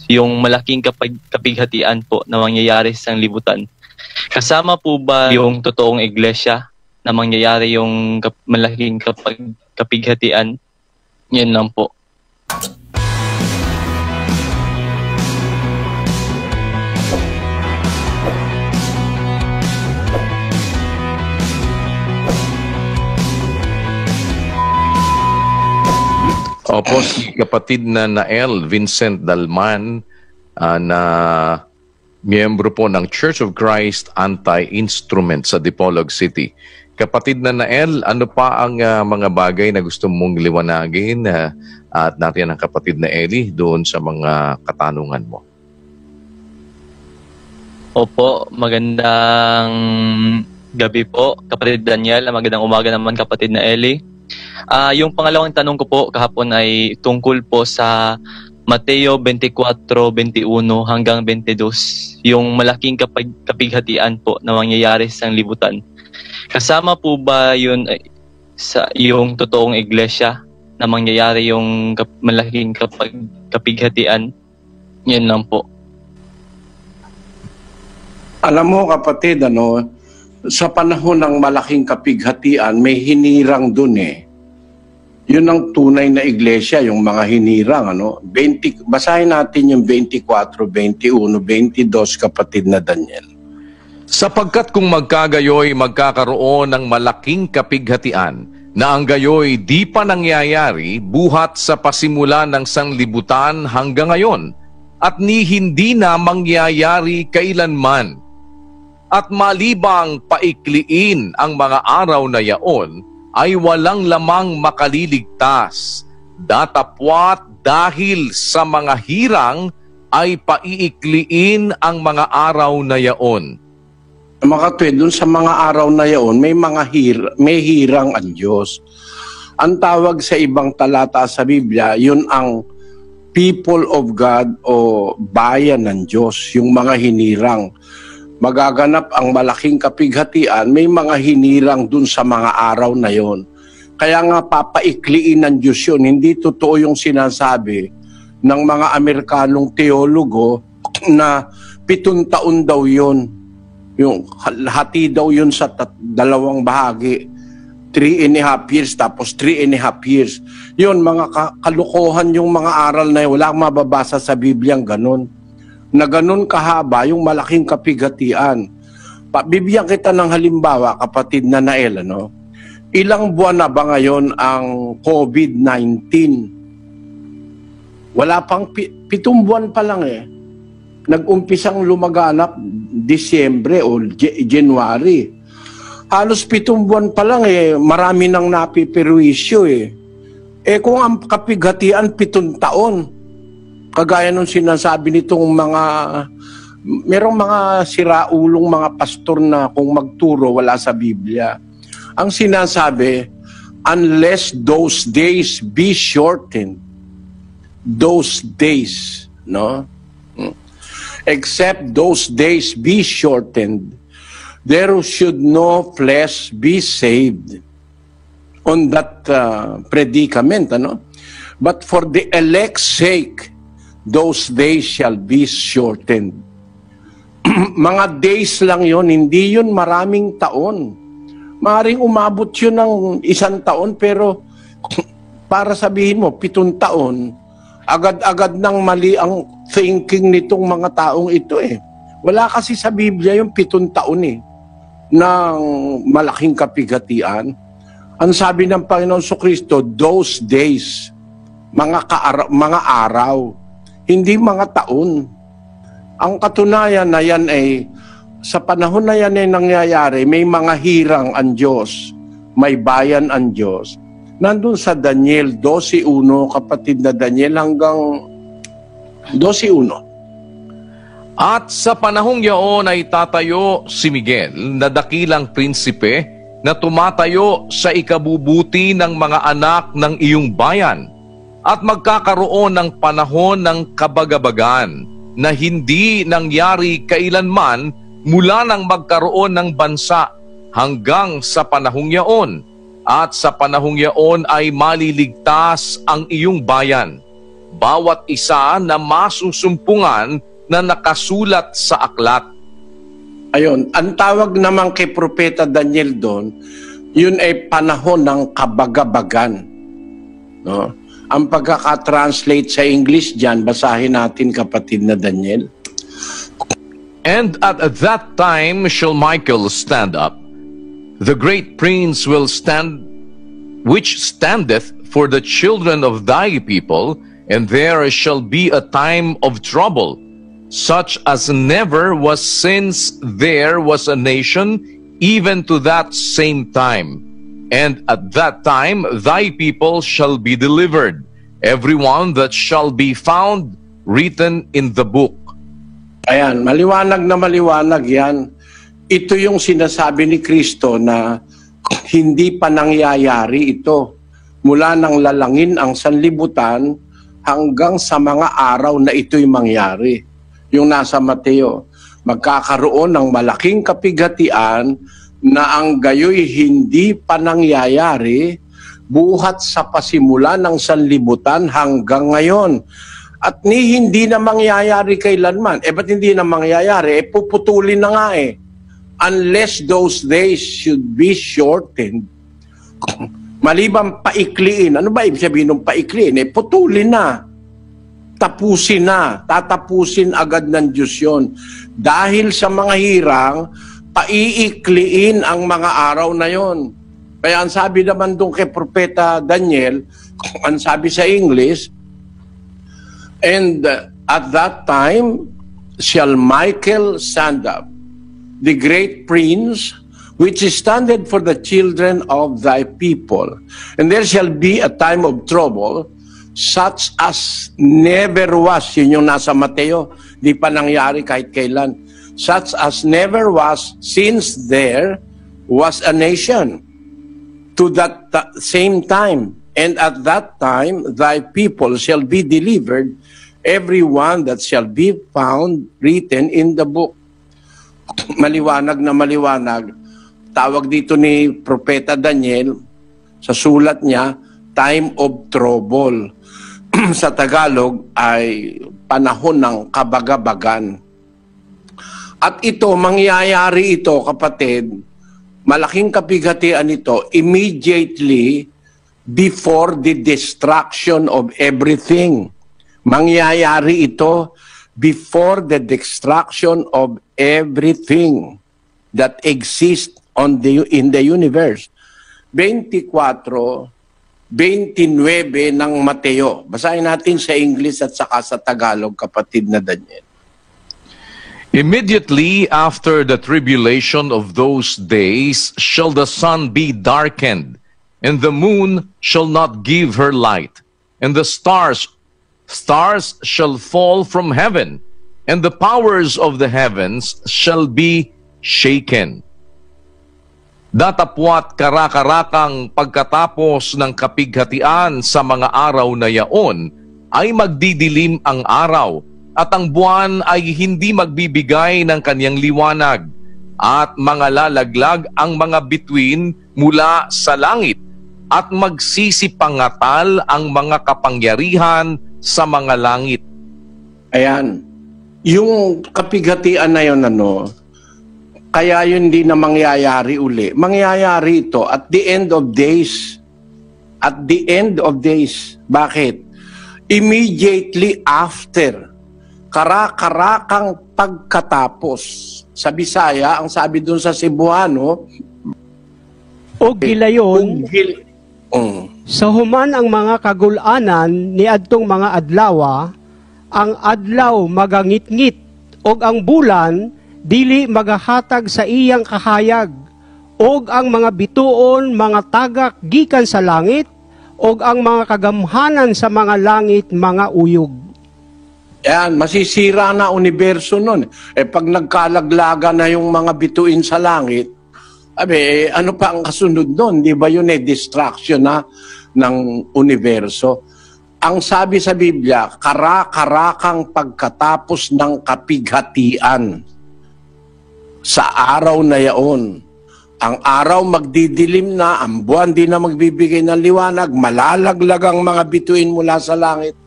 yung malaking kapighatian po na mangyayari sa libutan. Kasama po ba yung totoong iglesia na mangyayari yung malaking kapighatian? Yan lang po. Opo, si kapatid na Nael Vincent Dalman na miyembro po ng Church of Christ Anti-Instrument sa Dipolog City. Kapatid na Nael, ano pa ang mga bagay na gusto mong liwanagin at natin ang kapatid na Eli doon sa mga katanungan mo? Opo, magandang gabi po, kapatid Daniel. Magandang umaga naman, kapatid na Eli. Yung pangalawang tanong ko po kahapon ay tungkol po sa Mateo 24:21 hanggang 22, yung malaking kapighatian po na mangyayari sa libutan. Kasama po ba yun sa yung totoong iglesia na mangyayari yung malaking kapighatian? Yan lang po. Alam mo kapatid, sa panahon ng malaking kapighatian, may hinirang dun eh. Yun ang tunay na iglesia, yung mga hinirang. Basahin natin yung 24, 21, 22, kapatid na Daniel. Sapagkat kung magkagayoy, magkakaroon ng malaking kapighatian, na ang gayoy di pa nangyayari buhat sa pasimula ng sanglibutan hanggang ngayon, at ni hindi na mangyayari kailanman. At malibang paikliin ang mga araw na yaon, ay walang lamang makaliligtas. Datapwat dahil sa mga hirang, ay paiikliin ang mga araw na yaon. Mga kapatid, dun sa mga araw na yaon, may hirang ang Diyos. Ang tawag sa ibang talata sa Biblia, yun ang people of God o bayan ng Diyos, yung mga hinirang. Magaganap ang malaking kapighatian, may mga hinirang dun sa mga araw na yon. Kaya nga papaikliin ng Diyos yun. Hindi totoo yung sinasabi ng mga Amerikanong teologo na 7 taon daw yun. Yung hati daw yun sa 2 bahagi. 3.5 years tapos 3.5 years. Yun, mga kalukuhan yung mga aral na yun. Wala akong mababasa sa Bibliang ganun. Na ganun kahaba yung malaking kapighatian. Bibigyan kita ng halimbawa, kapatid na Nael, ilang buwan na ba ngayon ang COVID-19? Wala pang 7 buwan pa lang eh. Nag-umpisang lumaganap Disyembre o January. Halos 7 buwan pa lang eh, marami nang napiperwisyo eh. Kung ang kapighatian 7 taon, kagaya nung sinasabi nitong merong mga siraulong mga pastor na kung magturo wala sa Biblia. Ang sinasabi, unless those days be shortened. Those days, except those days be shortened, there should no flesh be saved. On that predicament, But for the elect's sake, those days shall be shortened. Mga days lang yon, hindi yun maraming taon. Maring umabot yun ng 1 taon, pero para sabihin mo, 7 taon, agad-agad nang mali ang thinking nitong mga taong ito eh. Wala kasi sa Biblia yung 7 taon eh, ng malaking kapighatian. Ang sabi ng Panginoon Kristo, those days, mga araw, hindi mga taon. Ang katunayan na yan ay, sa panahon na yan ay nangyayari, may mga hirang ang Diyos, may bayan ang Diyos. Nandun sa Daniel 12:1, kapatid na Daniel, hanggang 12:1. At sa panahong yaon ay tatayo si Miguel na dakilang prinsipe na tumatayo sa ikabubuti ng mga anak ng iyong bayan. At magkakaroon ng panahon ng kabagabagan na hindi nangyari kailanman mula nang magkaroon ng bansa hanggang sa panahong yaon. At sa panahong yaon ay maliligtas ang iyong bayan. bawat isa na masusumpungan na nakasulat sa aklat. Ayun, ang tawag naman kay Propeta Daniel doon, yun ay panahon ng kabagabagan. No? Ang pagkaka-translate sa English dyan, basahin natin kapatid na Daniel. And at that time shall Michael stand up, the great prince will stand, which standeth for the children of thy people, and there shall be a time of trouble, such as never was since there was a nation, even to that same time. And at that time thy people shall be delivered, every one that shall be found written in the book. Ayan, maliwanag na maliwanag yan. Ito yung sinasabi ni Kristo na hindi pa nangyayari ito. Mula nang lalangin ang sanlibutan hanggang sa mga araw na ito'y mangyari. Yung nasa Mateo, magkakaroon ng malaking kapighatian na ang gayoy hindi pa nangyayari buhat sa pasimula ng sanlibutan hanggang ngayon. At hindi na mangyayari kailanman. Ba't hindi na mangyayari? Puputulin na nga Unless those days should be shortened. Maliban paikliin. Ano ba ibig sabihin ng paikliin? Putulin na. Tapusin na. Tatapusin agad ng Diyos yun. Dahil sa mga hirang, paiikliin ang mga araw na yon. Kaya ang sabi naman doon kay Propeta Daniel, ang sabi sa English, and at that time shall Michael stand up, the great prince, which is standeth for the children of thy people. And there shall be a time of trouble, such as never was. Yun yung nasa Mateo, di pa nangyari kahit kailan. Such as never was since there was a nation to that same time. And at that time thy people shall be delivered, every one that shall be found written in the book. Maliwanag na maliwanag. Tawag dito ni Propeta Daniel, sa sulat niya, time of trouble. Sa Tagalog ay panahon ng kabagabagan. At ito, mangyayari ito, kapatid, malaking kapighatian ito, immediately before the destruction of everything. Mangyayari ito before the destruction of everything that exists in the universe. 24, 29 ng Mateo. Basahin natin sa English at saka sa Tagalog, kapatid na Daniel. Immediately after the tribulation of those days shall the sun be darkened, and the moon shall not give her light, and the stars shall fall from heaven, and the powers of the heavens shall be shaken. Datapwat karakarakang pagkatapos ng kapighatian sa mga araw na yaon, ay magdidilim ang araw, at ang buwan ay hindi magbibigay ng kanyang liwanag, at mga lalaglag ang mga bituin mula sa langit, at magsisipangatal ang mga kapangyarihan sa mga langit. Ayan. Yung kapighatian na yun, kaya yun hindi na mangyayari uli. Mangyayari ito at the end of days. At the end of days. Bakit? Immediately after. Karakarakang pagkatapos. Sa Bisaya, ang sabi dun sa Cebuano, o gilayon, sa human ang mga kagulanan ni adtong mga adlawa, ang adlaw magangit-ngit, og ang bulan dili magahatag sa iyang kahayag, og ang mga bituon mga tagak gikan sa langit, og ang mga kagamhanan sa mga langit mga uyog. Yan, masisira na universo nun. Pag nagkalaglaga na yung mga bituin sa langit, ano pa ang kasunod nun? Di ba yun distraction na ng universo? Ang sabi sa Biblia, karakarakang pagkatapos ng kapighatian sa araw na yaon. Ang araw magdidilim na, ang buwan di na magbibigay ng liwanag, malalaglag ang mga bituin mula sa langit.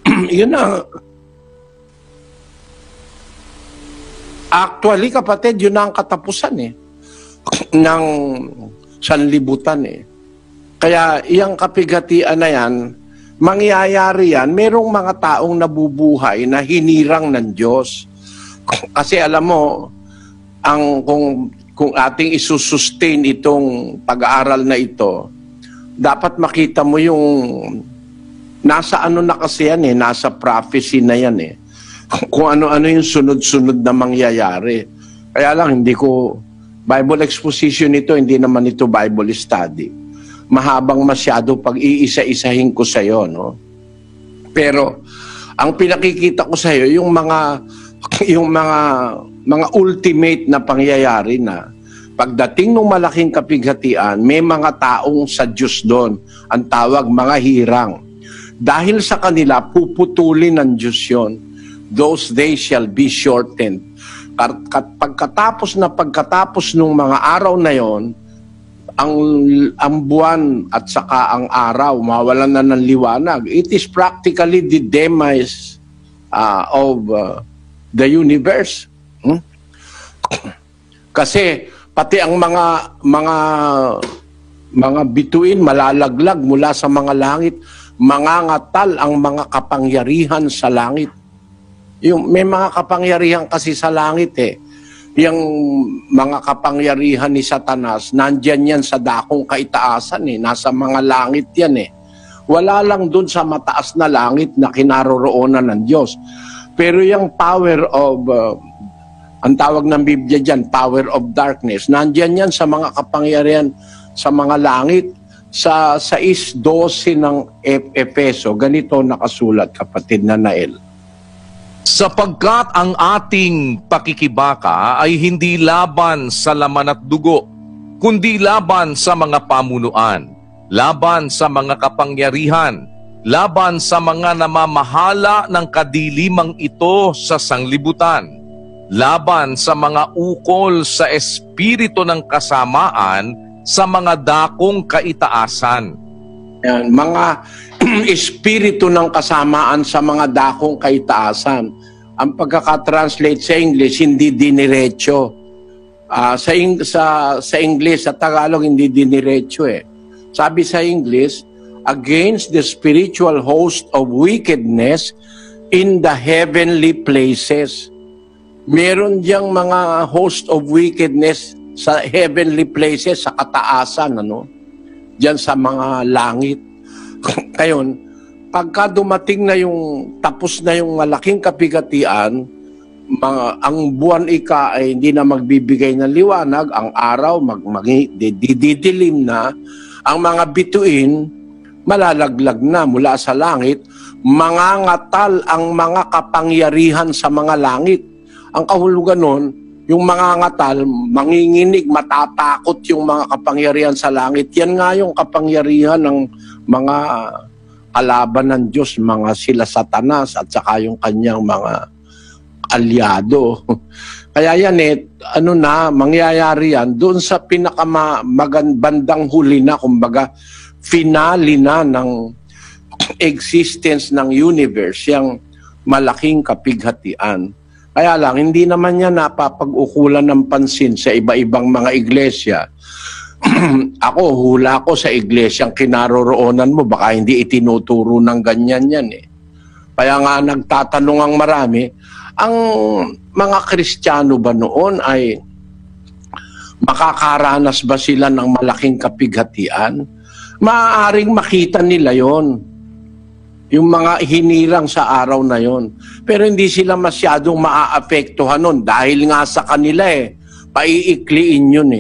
Yun na. Actually, kapatid, yun na ang katapusan ng sanlibutan Kaya iyang kapighatian na yan, mangyayari yan, merong mga taong nabubuhay na hinirang ng Diyos. Kasi alam mo, kung ating isusustain itong pag-aaral na ito, dapat makita mo yung nasa ano na kasi yan nasa prophecy na yan kung ano-ano yung sunod-sunod na mangyayari. Kaya lang, hindi ko, Bible exposition ito, hindi naman ito Bible study. Mahabang masyado pag iisa-isahin ko sa iyo, no? Pero ang pinakikita ko sa iyo yung mga ultimate na pangyayari na pagdating ng malaking kapighatian, may mga taong sa Diyos doon, ang tawag mga hirang. Dahil sa kanila puputulin ng Diyos 'yon. Those days shall be shortened. Pagkatapos ng mga araw na 'yon, ang buwan at saka ang araw mawalan na ng liwanag. It is practically the demise of the universe. Kasi pati ang mga bituin malalaglag mula sa mga langit, mangangatal ang mga kapangyarihan sa langit. May mga kapangyarihan kasi sa langit Yung mga kapangyarihan ni Satanas, nandyan yan sa dakong kaitaasan nasa mga langit yan Wala lang dun sa mataas na langit na kinaroroonan ng Diyos. Pero yung power of, ang tawag ng Biblia dyan, power of darkness, nandyan yan sa mga kapangyarihan sa mga langit. Sa 6:12 ng Efeso, ganito nakasulat, kapatid na Nael. Sapagkat ang ating pakikibaka ay hindi laban sa laman at dugo, kundi laban sa mga pamunuan, laban sa mga kapangyarihan, laban sa mga namamahala ng kadilimang ito sa sanglibutan, laban sa mga ukol sa espiritu ng kasamaan sa mga dakong kaitaasan. Yan, mga espiritu ng kasamaan sa mga dakong kaitaasan. Ang pagkakatranslate sa English, hindi diniretso. Sa English, sa Tagalog, hindi diniretso Sabi sa English, against the spiritual host of wickedness in the heavenly places. Meron diyang mga host of wickedness sa heavenly places, sa kataasan, diyan sa mga langit. Ngayon, pagka dumating na tapos na yung malaking kapighatian, ang buwan ay hindi na magbibigay ng liwanag, ang araw didilim na, ang mga bituin malalaglag na mula sa langit, mangangatal ang mga kapangyarihan sa mga langit. Ang kahulugan nun, yung mga ngatal, manginginig, matatakot yung mga kapangyarihan sa langit. Yan nga yung kapangyarihan ng mga kalaban ng Diyos, mga sila Satanas at saka yung kanyang mga alyado. Kaya yan mangyayari yan doon sa pinakamagandang huli na, kumbaga, finale na ng existence ng universe, yung malaking kapighatian. Kaya lang, hindi naman yan napapag-ukulan ng pansin sa iba-ibang mga iglesia. Hula ko sa iglesyang kinaroroonan mo, baka hindi itinuturo ng ganyan yan Kaya nga nagtatanong ang marami, ang mga Kristiyano ba noon ay makakaranas ba sila ng malaking kapighatian? Maaaring makita nila yon, yung mga hinirang sa araw na yon. Pero hindi sila masyadong maaapektuhan nun dahil nga sa kanila paiikliin yun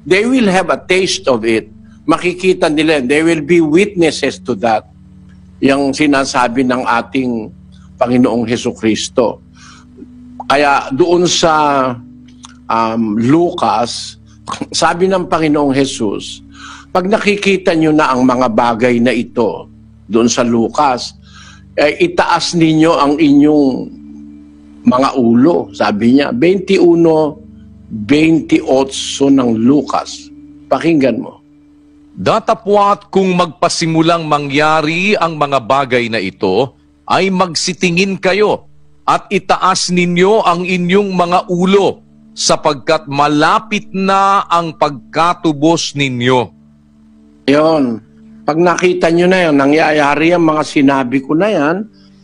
They will have a taste of it. Makikita nila, they will be witnesses to that. Yung sinasabi ng ating Panginoong Hesukristo. Kaya doon sa Lucas, sabi ng Panginoong Jesus, pag nakikita nyo na ang mga bagay na ito, doon sa Lucas, itaas ninyo ang inyong mga ulo. Sabi niya, 21:28 ng Lucas. Pakinggan mo. Datapwat kung magpasimulang mangyari ang mga bagay na ito, ay magsitingin kayo at itaas ninyo ang inyong mga ulo sapagkat malapit na ang pagkatubos ninyo. Yon. Pag nakita nyo na yun, nangyayari ang mga sinabi ko na yan,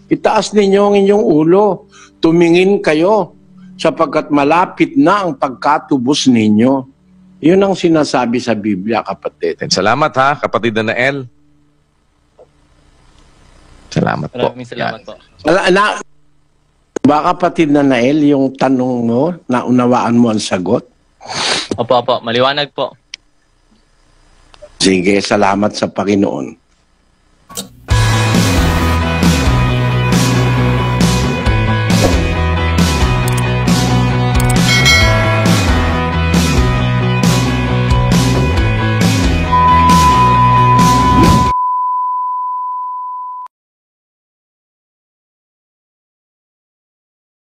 itaas ninyo ang inyong ulo. Tumingin kayo sapagkat malapit na ang pagkatubos ninyo. Yun ang sinasabi sa Biblia, kapatid. Salamat ha, kapatid Nael. Salamat po. Maraming salamat po. Ba, kapatid Nael, yung tanong mo, naunawaan mo ang sagot? Opo, maliwanag po. Sige, salamat sa Panginoon.